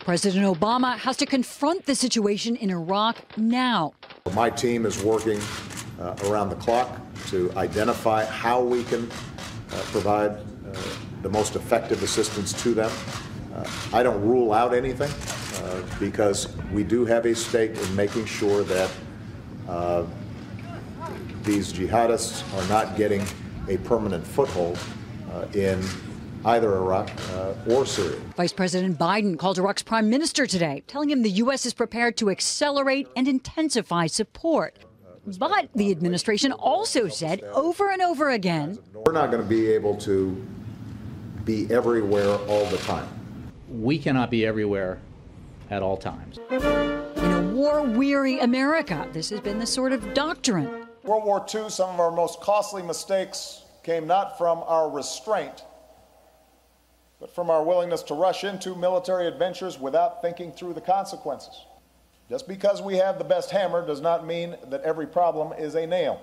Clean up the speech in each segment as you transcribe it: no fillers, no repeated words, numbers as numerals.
President Obama has to confront the situation in Iraq now. My team is working around the clock to identify how we can provide the most effective assistance to them. I don't rule out anything because we do have a stake in making sure that these jihadists are not getting a permanent foothold in either Iraq or Syria. Vice President Biden called Iraq's prime minister today, telling him the U.S. is prepared to accelerate and intensify support. But the administration also said over and over again, we're not going to be able to be everywhere all the time. We cannot be everywhere at all times. In a war-weary America, this has been the sort of doctrine. World War II, some of our most costly mistakes came not from our restraint, but from our willingness to rush into military adventures without thinking through the consequences. Just because we have the best hammer does not mean that every problem is a nail.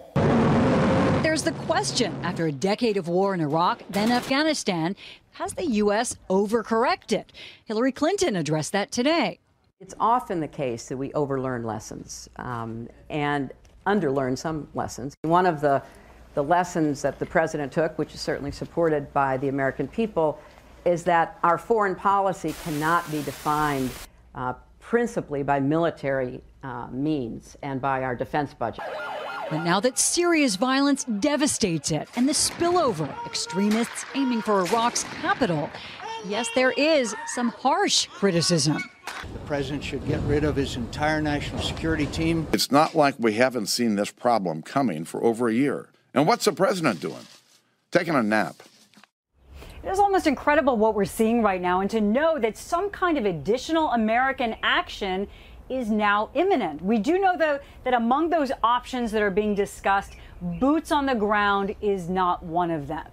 There's the question, after a decade of war in Iraq, then Afghanistan, has the U.S. overcorrected? Hillary Clinton addressed that today. It's often the case that we overlearn lessons and underlearn some lessons. One of the lessons that the president took, which is certainly supported by the American people, is that our foreign policy cannot be defined principally by military means and by our defense budget. But now that Syria's violence devastates it and the spillover, extremists aiming for Iraq's capital, yes, there is some harsh criticism. The president should get rid of his entire national security team. It's not like we haven't seen this problem coming for over a year. And what's the president doing? Taking a nap. It is almost incredible what we're seeing right now, and to know that some kind of additional American action is now imminent. We do know, though, that among those options that are being discussed, boots on the ground is not one of them.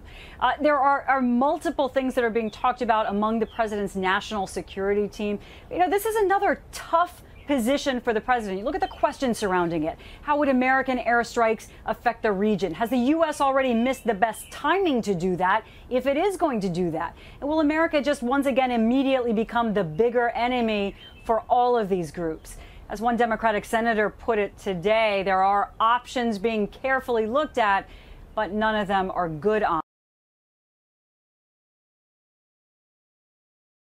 There are multiple things that are being talked about among the president's national security team. You know, this is another tough position for the president. You look at the questions surrounding it. How would American airstrikes affect the region? Has the U.S. already missed the best timing to do that, if it is going to do that? And will America just once again immediately become the bigger enemy for all of these groups? As one Democratic senator put it today, there are options being carefully looked at, but none of them are good options.